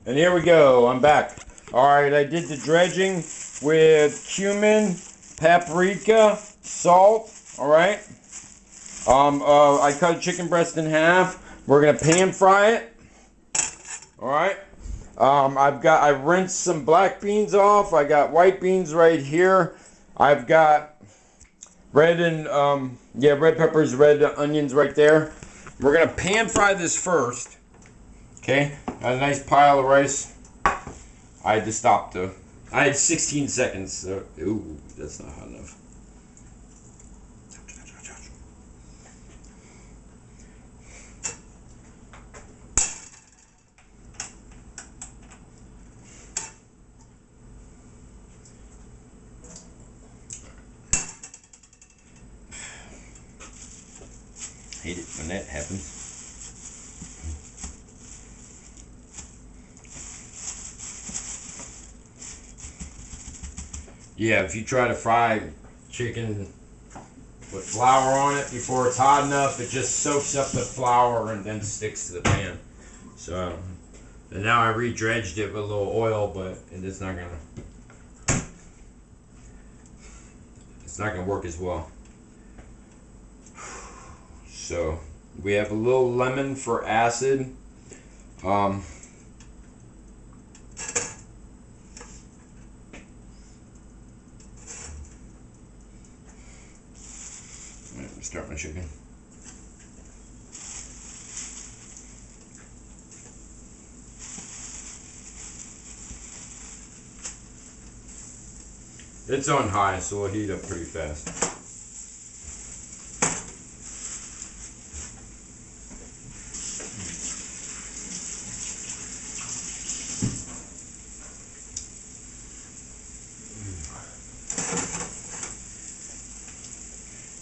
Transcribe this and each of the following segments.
And here we go, I'm back. Alright, I did the dredging with cumin, paprika, salt, alright. I cut a chicken breast in half. We're gonna pan fry it. Alright. I rinsed some black beans off. I got white beans right here. I've got red peppers, red onions right there. We're gonna pan fry this first. Okay, got a nice pile of rice. I had to stop though. I had 16 seconds, so ooh, that's not hot enough. Hate it when that happens. Yeah, if you try to fry chicken with flour on it before it's hot enough, it just soaks up the flour and then sticks to the pan. So, and now I re-dredged it with a little oil, but it's not gonna work as well. So we have a little lemon for acid. Let me start my chicken. It's on high, so it'll heat up pretty fast.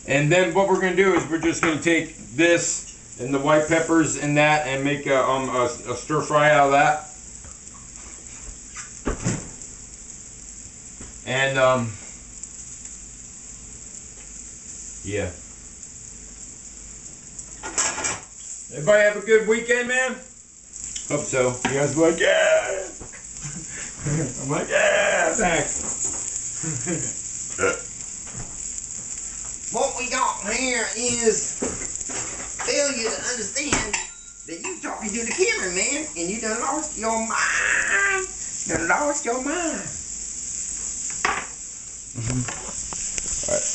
And then what we're going to do is we're just going to take this and the white peppers and that and make a stir fry out of that. And yeah. Everybody have a good weekend, man? Hope so. You guys like, yeah. I'm like, yeah, thanks. What we got here is failure to understand that you talking to the cameraman and you done lost your mind. Done lost your mind. Alright.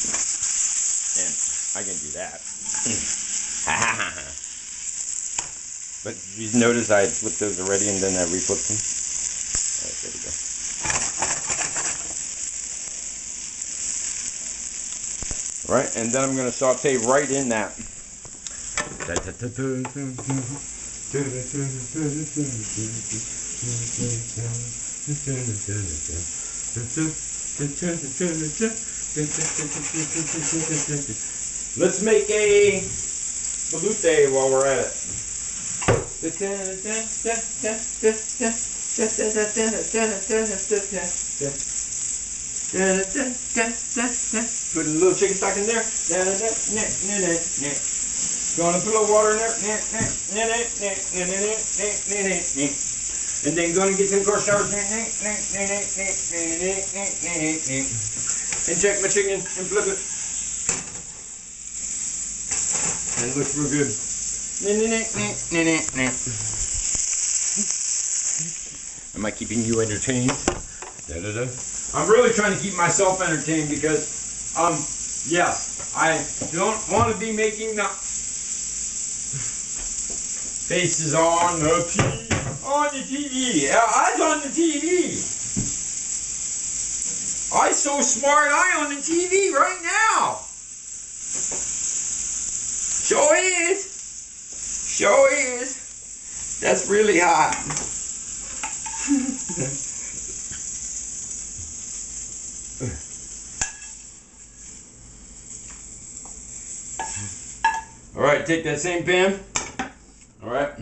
And I can do that. But you notice I had flipped those already and then I reflipped them. Alright, there we go. Right, and then I'm going to saute right in that. Let's make a balut while we're at it. Put a little chicken stock in there. Gonna put a little water in there. And then gonna get some cornstarch. And check my chicken and flip it. And it looks real good. Am I keeping you entertained? I'm really trying to keep myself entertained because, yes, I don't want to be making the faces on the TV. Yeah, I's on the TV. I's so smart, I on the TV right now. Sure is. Sure is. That's really hot. Alright, take that same pan. Alright.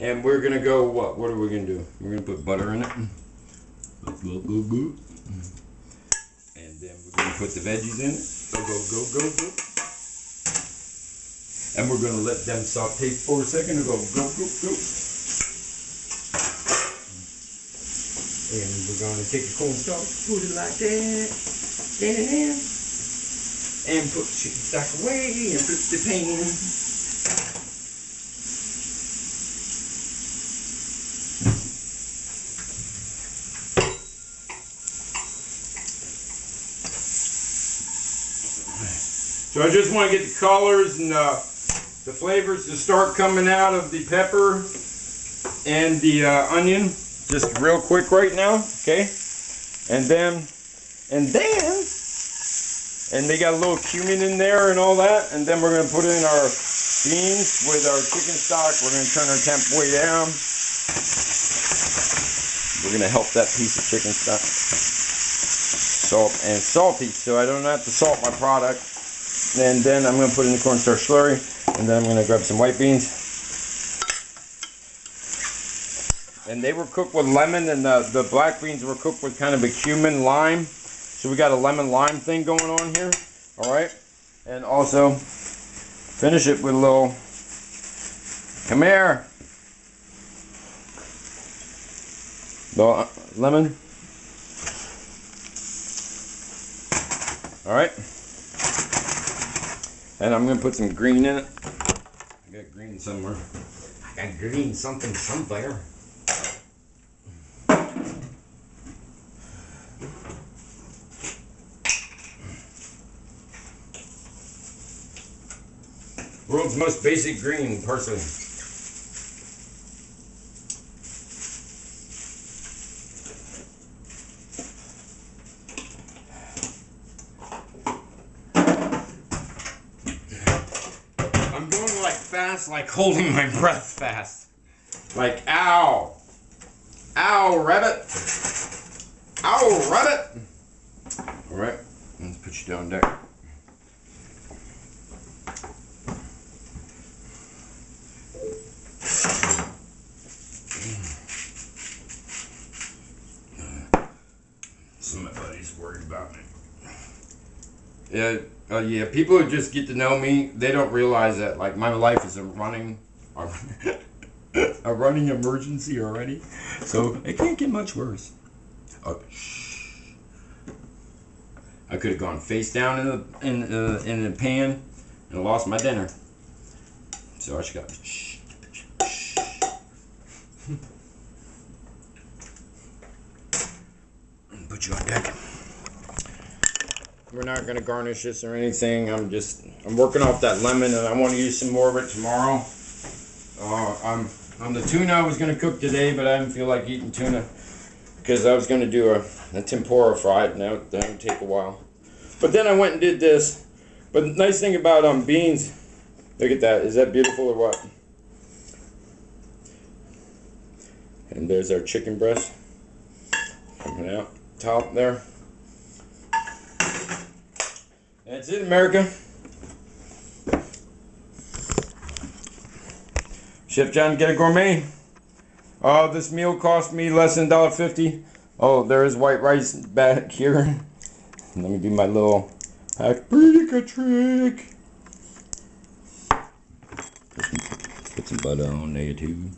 And we're going to go, what? What are we going to do? We're going to put butter in it. And then we're going to put the veggies in it. Go. And we're going to let them saute for a second and go. And we're gonna take the cornstarch, put it like that, and put the chicken stock away and flip the pan. So I just want to get the colors and the flavors to start coming out of the pepper and the onion, just real quick right now, okay? And they got a little cumin in there and all that, and then we're gonna put in our beans with our chicken stock. We're gonna turn our temp way down. We're gonna help that piece of chicken stock salt and salty, so I don't have to salt my product. And then I'm going to put in the cornstarch slurry, and then I'm going to grab some white beans. And they were cooked with lemon, and the black beans were cooked with kind of a cumin lime. So we got a lemon lime thing going on here. Alright. And also finish it with a little, come here, little lemon. Alright. And I'm going to put some green in it. I got green somewhere. I got green something somewhere. World's most basic green, parsley. I'm going like fast, like holding my breath fast. Like, ow. Ow, rabbit. Ow, rabbit. Alright, let's put you down there. Some of my buddies worried about me. Yeah, people who just get to know me, they don't realize that like my life is a running emergency already. So it can't get much worse. Oh, shh. I could have gone face down in the pan and lost my dinner. So I just got shh. Put you on deck. We're not gonna garnish this or anything. I'm working off that lemon, and I want to use some more of it tomorrow. On the tuna I was gonna cook today, but I didn't feel like eating tuna because I was gonna do a tempura fried. Now that would take a while. But then I went and did this. But the nice thing about beans, look at that. Is that beautiful or what? And there's our chicken breast coming out top there. That's it, America. Chef John, Ghetto Gourmet. Oh, this meal cost me less than $1.50. Oh, there is white rice back here. Let me do my little paprika trick. Put some butter on there too.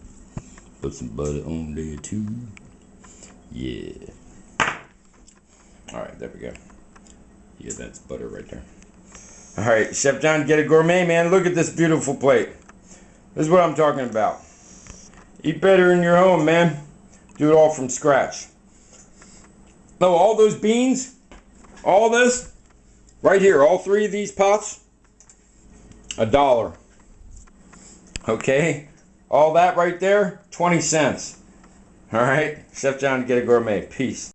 Put some butter on there too. Yeah. Alright, there we go. Yeah, that's butter right there. Alright, Chef John, Ghetto Gourmet, man. Look at this beautiful plate. This is what I'm talking about. Eat better in your home, man. Do it all from scratch. No, all those beans, all this, right here, all 3 of these pots, $1. Okay? All that right there, 20 cents. Alright? Chef John, Ghetto Gourmet. Peace.